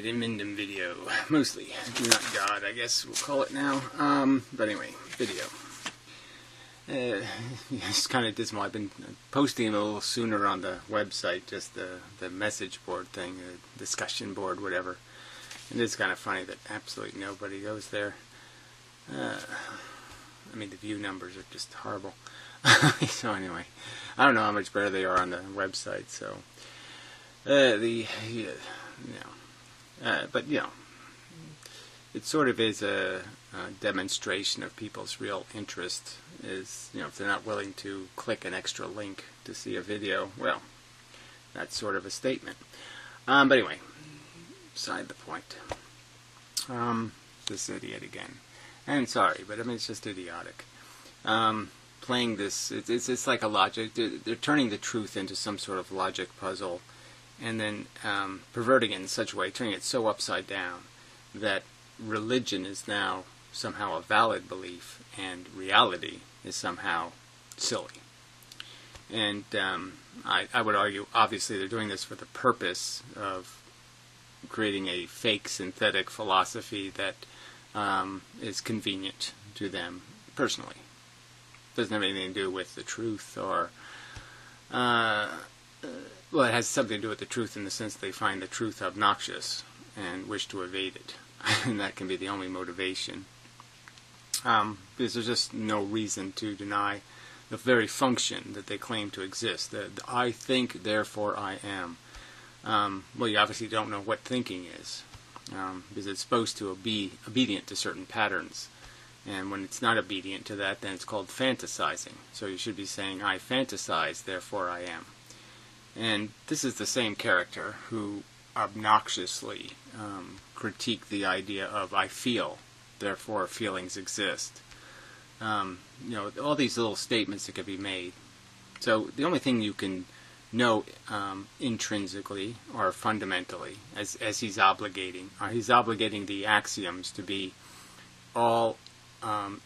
Indem video. Mostly. Not God, I guess we'll call it now. But anyway, video. It's kind of dismal. I've been posting a little sooner on the website, just the message board thing, the discussion board, whatever. And it's kind of funny that absolutely nobody goes there. I mean, the view numbers are just horrible. So anyway, I don't know how much better they are on the website. So but it sort of is a demonstration of people's real interest. Is if they're not willing to click an extra link to see a video, well, that's sort of a statement. But anyway, beside the point. This idiot again. And sorry, but I mean it's just idiotic. Playing this, it's like a logic. They're turning the truth into some sort of logic puzzle, and then perverting it in such a way, turning it so upside down that religion is now somehow a valid belief, and reality is somehow silly. And I would argue, obviously, they're doing this for the purpose of creating a fake synthetic philosophy that is convenient to them personally. Doesn't have anything to do with the truth, or well, it has something to do with the truth in the sense they find the truth obnoxious and wish to evade it. And that can be the only motivation. Because there's just no reason to deny the very function that they claim to exist. The I think, therefore I am. Well, you obviously don't know what thinking is, because it's supposed to be obedient to certain patterns. And when it's not obedient to that, then it's called fantasizing. So you should be saying, I fantasize, therefore I am. And this is the same character who obnoxiously critique the idea of I feel, therefore feelings exist. All these little statements that could be made. So the only thing you can know intrinsically or fundamentally, as he's obligating the axioms to be all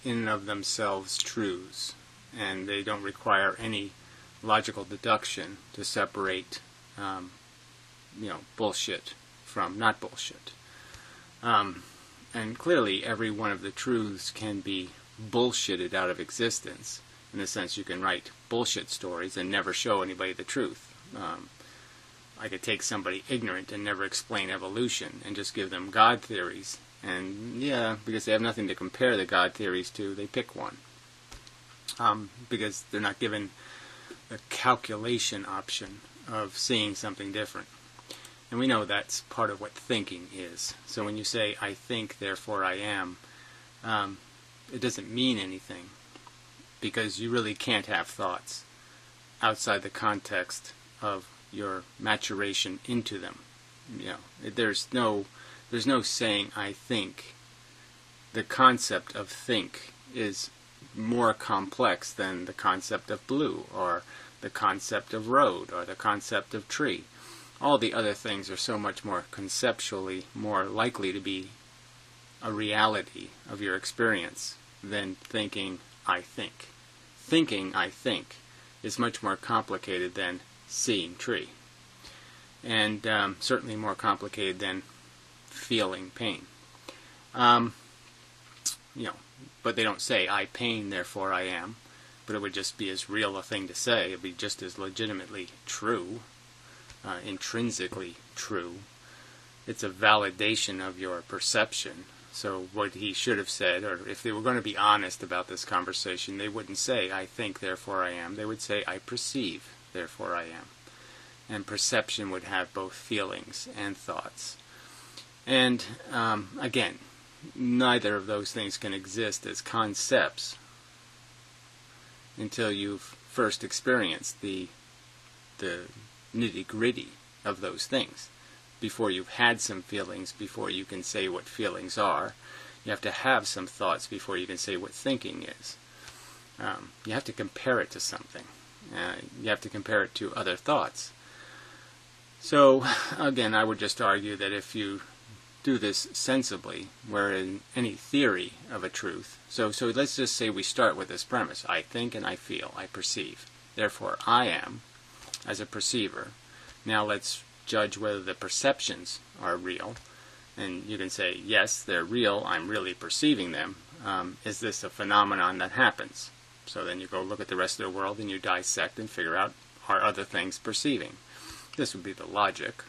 in and of themselves truths, and they don't require any logical deduction to separate bullshit from not bullshit. And clearly every one of the truths can be bullshitted out of existence. In the sense you can write bullshit stories and never show anybody the truth. I could take somebody ignorant and never explain evolution and just give them God theories. And yeah, because they have nothing to compare the God theories to, they pick one. Because they're not given the calculation option of seeing something different. And we know that's part of what thinking is. So when you say, I think, therefore I am, it doesn't mean anything. Because you really can't have thoughts outside the context of your maturation into them. There's no saying I think. The concept of think is more complex than the concept of blue, or the concept of road, or the concept of tree. All the other things are so much more conceptually more likely to be a reality of your experience than thinking I think. Thinking I think is much more complicated than seeing tree. And certainly more complicated than feeling pain. But they don't say, I pain, therefore I am. But it would just be as real a thing to say. It would be just as legitimately true, intrinsically true. It's a validation of your perception. So what he should have said, or if they were going to be honest about this conversation, they wouldn't say, I think, therefore I am. They would say, I perceive, therefore I am. And perception would have both feelings and thoughts. And, again, neither of those things can exist as concepts until you've first experienced the nitty-gritty of those things. Before you've had some feelings, before you can say what feelings are, you have to have some thoughts before you can say what thinking is. You have to compare it to something. You have to compare it to other thoughts. So, again, I would just argue that if you do this sensibly, where in any theory of a truth, so let's just say we start with this premise, I think and I feel, I perceive. Therefore, I am, as a perceiver. Now let's judge whether the perceptions are real. And you can say, yes, they're real, I'm really perceiving them. Is this a phenomenon that happens? So then you go look at the rest of the world and you dissect and figure out, are other things perceiving? This would be the logic.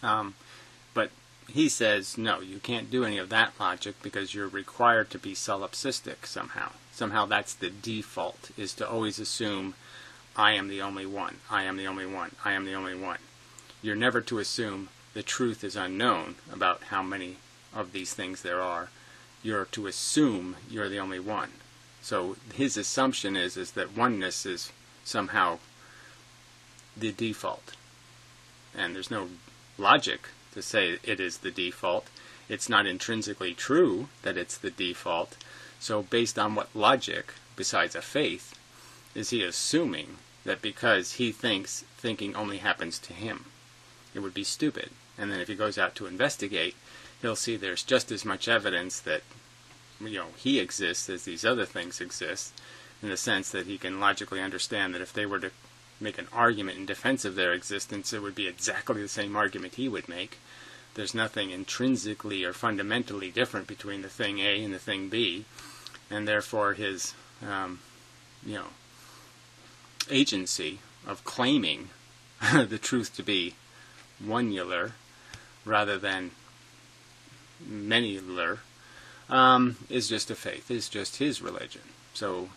But he says, no, you can't do any of that logic because you're required to be solipsistic somehow. Somehow that's the default, is to always assume, I am the only one, I am the only one, I am the only one. You're never to assume the truth is unknown about how many of these things there are. You're to assume you're the only one. So his assumption is that oneness is somehow the default. And there's no logic to say it is the default. It's not intrinsically true that it's the default. So based on what logic, besides a faith, is he assuming that because he thinks thinking only happens to him? It would be stupid. And then if he goes out to investigate, he'll see there's just as much evidence that he exists as these other things exist, in the sense that he can logically understand that if they were to make an argument in defense of their existence, it would be exactly the same argument he would make. There's nothing intrinsically or fundamentally different between the thing A and the thing B, and therefore his agency of claiming the truth to be oneular rather than manyular is just a faith, is just his religion. So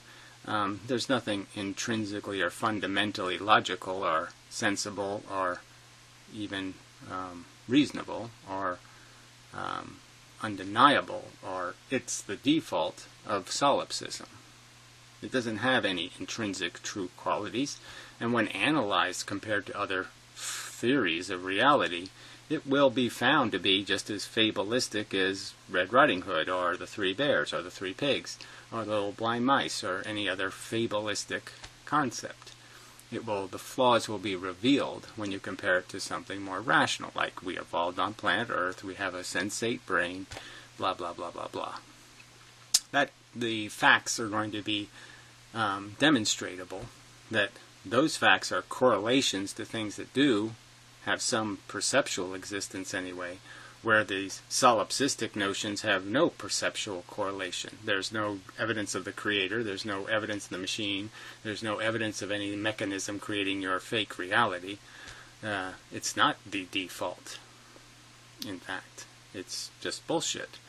there's nothing intrinsically or fundamentally logical or sensible or even reasonable or undeniable, or it's the default of solipsism. It doesn't have any intrinsic true qualities, and when analyzed compared to other theories of reality, it will be found to be just as fabulistic as Red Riding Hood, or the Three Bears, or the Three Pigs, or the Little Blind Mice, or any other fabulistic concept. The flaws will be revealed when you compare it to something more rational, like we evolved on planet Earth, we have a sensate brain, blah, blah, blah, blah, blah. That the facts are going to be demonstratable, that those facts are correlations to things that do have some perceptual existence anyway, where these solipsistic notions have no perceptual correlation. There's no evidence of the creator, there's no evidence of the machine, there's no evidence of any mechanism creating your fake reality. It's not the default, in fact. It's just bullshit.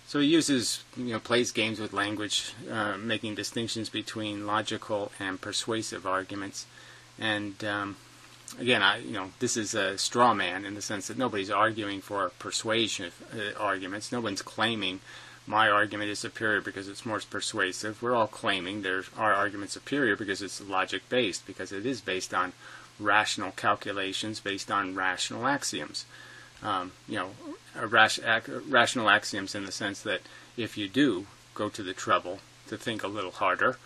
So he uses, plays games with language, making distinctions between logical and persuasive arguments. And again, this is a straw man in the sense that nobody's arguing for persuasion arguments. No one's claiming my argument is superior because it's more persuasive. We're all claiming our argument superior because it's logic-based, because it is based on rational calculations, based on rational axioms. Rational axioms in the sense that if you do go to the trouble to think a little harder,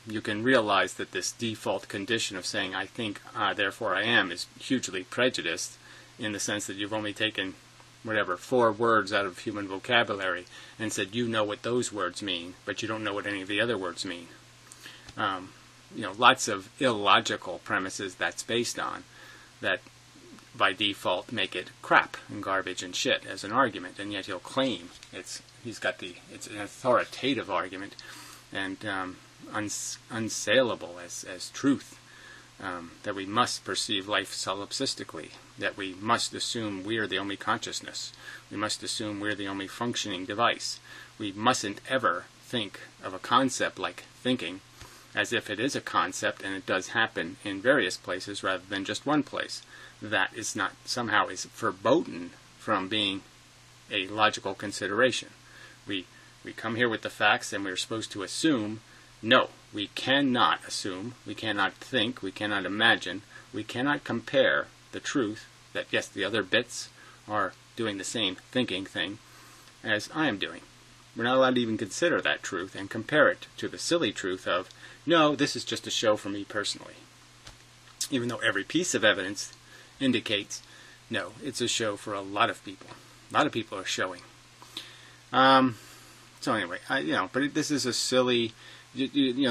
you can realize that this default condition of saying I think, therefore I am, is hugely prejudiced, in the sense that you've only taken 4 words out of human vocabulary and said you know what those words mean, but you don't know what any of the other words mean. Lots of illogical premises that's based on, that by default make it crap and garbage and shit as an argument, and yet he'll claim it's an authoritative argument and unsaleable as truth, that we must perceive life solipsistically, that we must assume we're the only consciousness, we must assume we're the only functioning device. We mustn't ever think of a concept like thinking as if it is a concept and it does happen in various places rather than just one place. That is not somehow is verboten from being a logical consideration. We come here with the facts and we're supposed to assume. No, we cannot assume, we cannot think, we cannot imagine, we cannot compare the truth that, yes, the other bits are doing the same thinking thing as I am doing. We're not allowed to even consider that truth and compare it to the silly truth of, no, this is just a show for me personally. Even though every piece of evidence indicates, no, it's a show for a lot of people. A lot of people are showing. So anyway, but this is a silly, as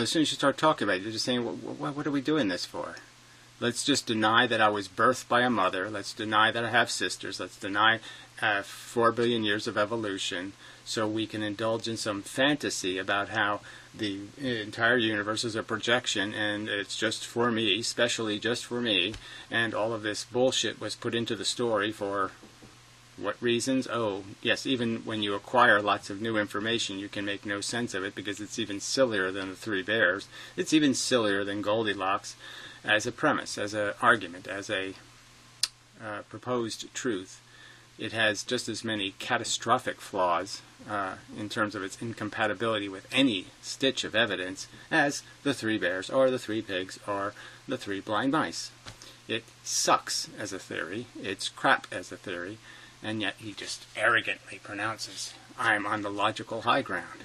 soon as you start talking about it, you're just saying, what are we doing this for? Let's just deny that I was birthed by a mother. Let's deny that I have sisters. Let's deny 4 billion years of evolution, so we can indulge in some fantasy about how the entire universe is a projection and it's just for me, specially just for me, and all of this bullshit was put into the story for what reasons? Oh, yes, even when you acquire lots of new information, you can make no sense of it because it's even sillier than the Three Bears. It's even sillier than Goldilocks as a premise, as an argument, as a proposed truth. It has just as many catastrophic flaws in terms of its incompatibility with any stitch of evidence as the Three Bears or the Three Pigs or the Three Blind Mice. It sucks as a theory. It's crap as a theory. And yet he just arrogantly pronounces, I'm on the logical high ground.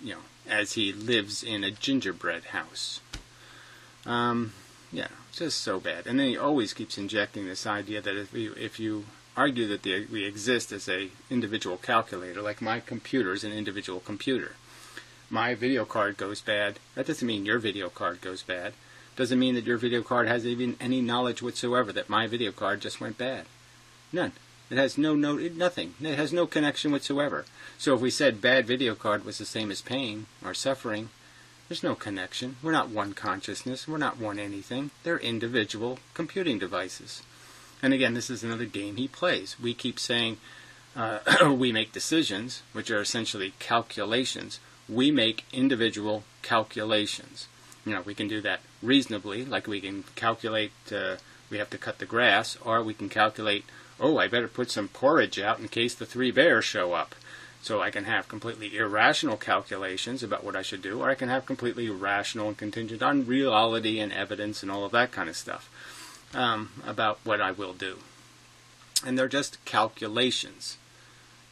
You know, as he lives in a gingerbread house. Yeah, just so bad. And then he always keeps injecting this idea that if you argue that we exist as a individual calculator, like my computer is an individual computer. My video card goes bad. That doesn't mean your video card goes bad. Doesn't mean that your video card has even any knowledge whatsoever that my video card just went bad. None. It has nothing. It has no connection whatsoever. So if we said bad video card was the same as pain or suffering, there's no connection. We're not one consciousness. We're not one anything. They're individual computing devices. And again, this is another game he plays. We keep saying we make decisions, which are essentially calculations. We make individual calculations. You know, we can do that reasonably, like we can calculate we have to cut the grass, or we can calculate, oh, I better put some porridge out in case the Three Bears show up. So I can have completely irrational calculations about what I should do, or I can have completely rational and contingent on reality and evidence and all of that kind of stuff about what I will do. And they're just calculations.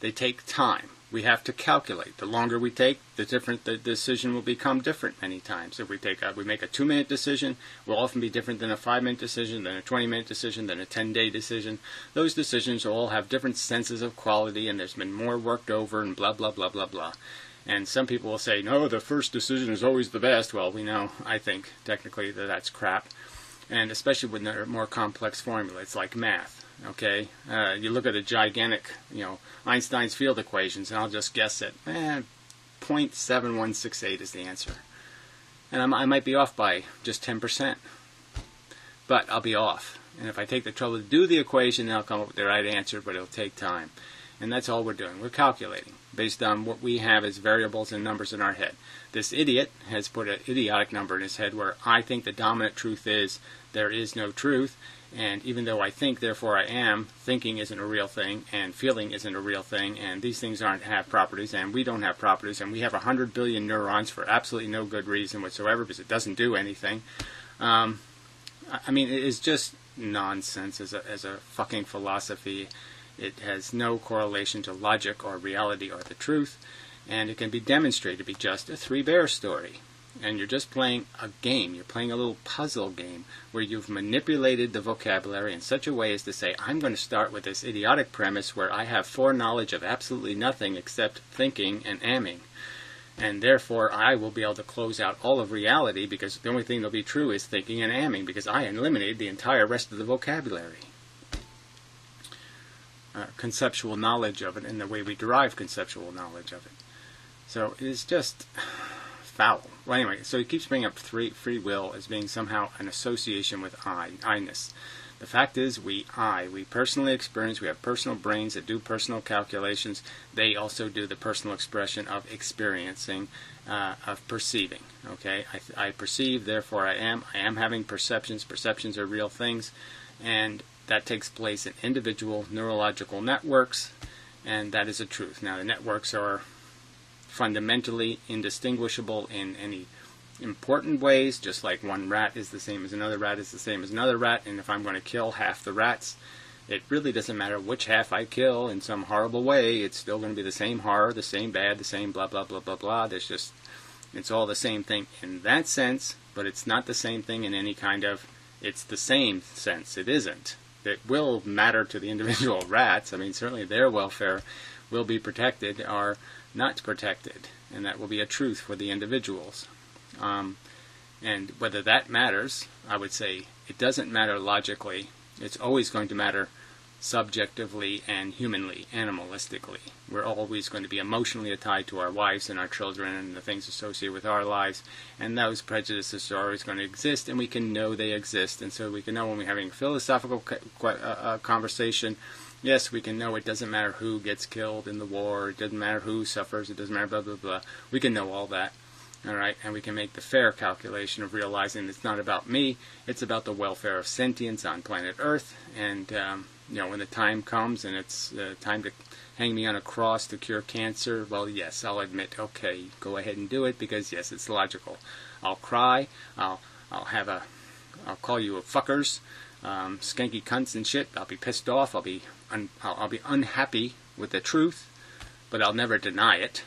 They take time. We have to calculate. The longer we take, the decision will become different many times. If we make a 2-minute decision, it will often be different than a 5-minute decision, than a 20-minute decision, than a 10-day decision. Those decisions all have different senses of quality, and there's been more worked over, and blah, blah, blah, blah, blah. And some people will say, no, the first decision is always the best. Well, we know, I think, technically, that that's crap. And especially with more complex formula. It's like math. Okay, you look at a gigantic, Einstein's field equations, and I'll just guess that 0.7168 is the answer. And I might be off by just 10%. But I'll be off. And if I take the trouble to do the equation, then I'll come up with the right answer, but it'll take time. And that's all we're doing. We're calculating based on what we have as variables and numbers in our head. This idiot has put an idiotic number in his head where I think the dominant truth is there is no truth. And even though I think, therefore I am, thinking isn't a real thing, and feeling isn't a real thing, and these things have properties, and we don't have properties, and we have 100 billion neurons for absolutely no good reason whatsoever, because it doesn't do anything. I mean, it is just nonsense as a fucking philosophy. It has no correlation to logic or reality or the truth, and it can be demonstrated to be just a Three Bears story. And you're just playing a game. You're playing a little puzzle game where you've manipulated the vocabulary in such a way as to say, I'm going to start with this idiotic premise where I have foreknowledge of absolutely nothing except thinking and amming. And therefore, I will be able to close out all of reality because the only thing that will be true is thinking and amming because I eliminated the entire rest of the vocabulary. Conceptual knowledge of it and the way we derive conceptual knowledge of it. So it is just foul. Well, anyway, so he keeps bringing up free will as being somehow an association with I-ness. The fact is, we personally experience, we have personal brains that do personal calculations. They also do the personal expression of experiencing, of perceiving. Okay, I perceive, therefore I am having perceptions. Perceptions are real things, and that takes place in individual neurological networks, and that is a truth. Now, the networks are fundamentally indistinguishable in any important ways, just like one rat is the same as another rat is the same as another rat, and if I'm going to kill half the rats, it really doesn't matter which half I kill in some horrible way, it's still going to be the same horror, the same bad, the same blah blah blah blah blah. It's all the same thing in that sense, but it's not the same thing in any kind of, it's the same sense. It isn't. It will matter to the individual rats. I mean, certainly their welfare will be protected or not protected, and that will be a truth for the individuals. And And whether that matters, I would say it doesn't matter logically. It's always going to matter subjectively and humanly, animalistically. We're always going to be emotionally tied to our wives and our children and the things associated with our lives, and those prejudices are always going to exist, and we can know they exist. And so we can know when we're having a philosophical conversation, yes, we can know it doesn't matter who gets killed in the war, it doesn't matter who suffers, it doesn't matter blah, blah, blah. We can know all that. All right, and we can make the fair calculation of realizing it's not about me, it's about the welfare of sentience on planet Earth. And when the time comes and it's time to hang me on a cross to cure cancer, well, yes, I'll admit, okay, go ahead and do it, because yes, it's logical. I'll cry, I'll call you a fuckers, skanky cunts and shit. I'll be pissed off. I'll be unhappy with the truth, but I'll never deny it,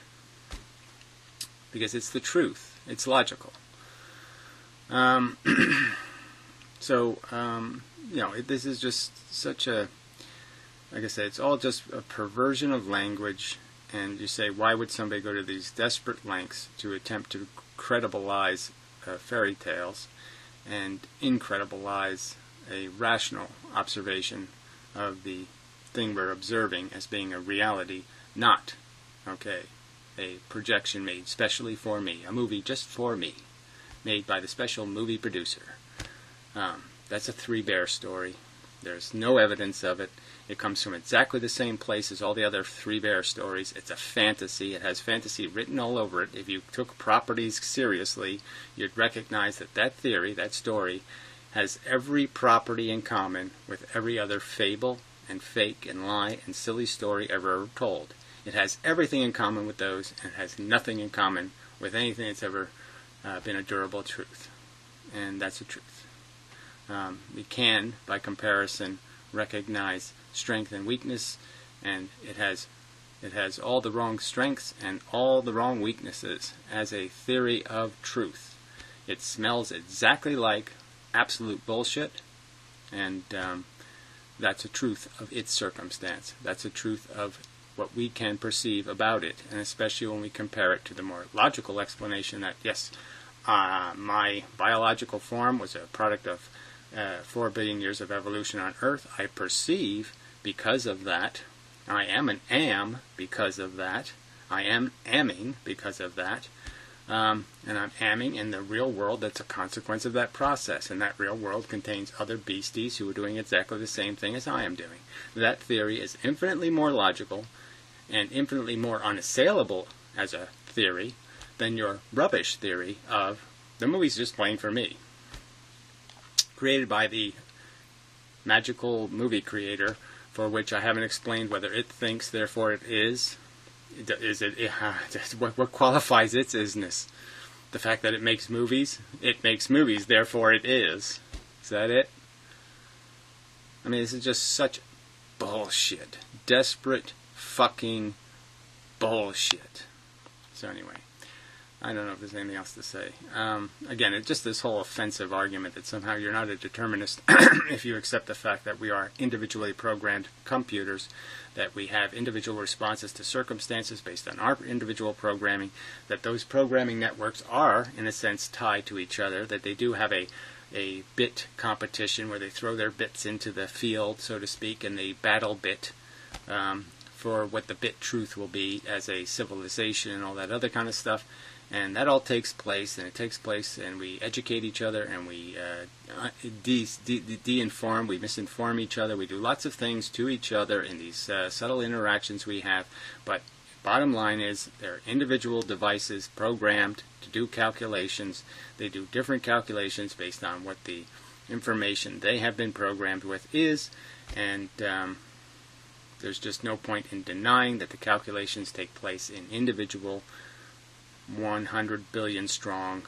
because it's the truth. It's logical. This is just such a, like I said, it's all just a perversion of language. And you say, why would somebody go to these desperate lengths to attempt to credibilize fairy tales and incredibilize a rational observation of the thing we're observing as being a reality, not, okay, a projection made specially for me, a movie just for me, made by the special movie producer. That's a Three Bear story. There's no evidence of it. It comes from exactly the same place as all the other Three Bear stories. It's a fantasy. It has fantasy written all over it. If you took properties seriously, you'd recognize that that theory, that story, has every property in common with every other fable and fake and lie and silly story ever told. It has everything in common with those, and has nothing in common with anything that's ever been a durable truth. And that's the truth. We can, by comparison, recognize strength and weakness, and it has all the wrong strengths and all the wrong weaknesses as a theory of truth. It smells exactly like absolute bullshit, and that's a truth of its circumstance. That's a truth of what we can perceive about it, and especially when we compare it to the more logical explanation that, yes, my biological form was a product of 4 billion years of evolution on Earth. I perceive because of that. I am an am because of that. I am amming because of that. And I'm amming in the real world that's a consequence of that process. And that real world contains other beasties who are doing exactly the same thing as I am doing. That theory is infinitely more logical and infinitely more unassailable as a theory than your rubbish theory of the movie's just playing for me. Created by the magical movie creator, for which I haven't explained whether it thinks, therefore it is. What qualifies its isness? The fact that it makes movies? It makes movies, therefore it is. Is that it? I mean, this is just such bullshit. Desperate fucking bullshit. So anyway, I don't know if there's anything else to say. Again, it's just this whole offensive argument that somehow you're not a determinist if you accept the fact that we are individually programmed computers, that we have individual responses to circumstances based on our individual programming, that those programming networks are, in a sense, tied to each other, that they do have a bit competition where they throw their bits into the field, so to speak, and they battle bit for what the bit truth will be as a civilization and all that other kind of stuff. And that all takes place, and we educate each other, and we de-inform, we misinform each other, we do lots of things to each other in these subtle interactions we have, but bottom line is they're individual devices programmed to do calculations. They do different calculations based on what the information they have been programmed with is, and there's just no point in denying that the calculations take place in individual 100 billion strong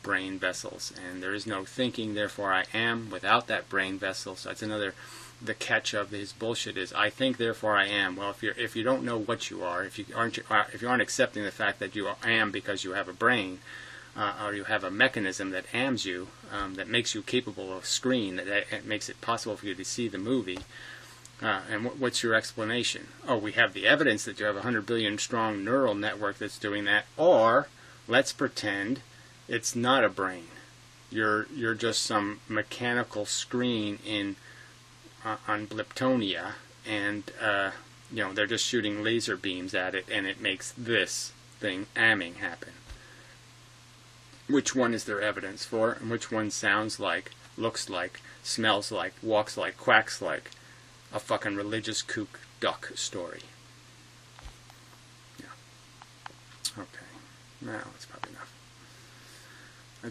brain vessels, and there is no thinking, therefore I am, without that brain vessel. So that's another, the catch of his bullshit is I think, therefore I am. Well, if you don't know what you are, if you aren't accepting the fact that you am because you have a brain, or you have a mechanism that ams you, that makes you capable of screen, that makes it possible for you to see the movie. And what's your explanation? Oh, we have the evidence that you have a 100 billion strong neural network that's doing that. Or, let's pretend it's not a brain. you're just some mechanical screen in on Bliptonia, and they're just shooting laser beams at it, and it makes this thing amming happen. Which one is there evidence for, and which one sounds like, looks like, smells like, walks like, quacks like a fucking religious kook duck story? Yeah. Okay. Now that's probably enough.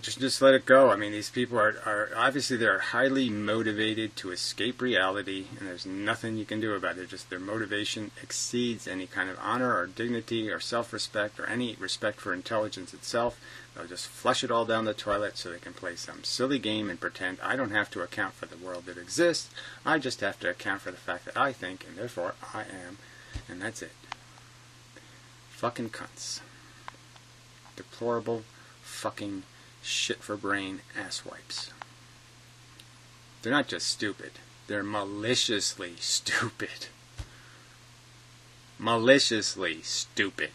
Just let it go. I mean, these people are obviously they're highly motivated to escape reality, and there's nothing you can do about it. Just their motivation exceeds any kind of honor or dignity or self-respect or any respect for intelligence itself. They'll just flush it all down the toilet so they can play some silly game and pretend I don't have to account for the world that exists. I just have to account for the fact that I think, and therefore I am, and that's it. Fucking cunts. Deplorable fucking shit for brain asswipes. They're not just stupid, they're maliciously stupid. Maliciously stupid.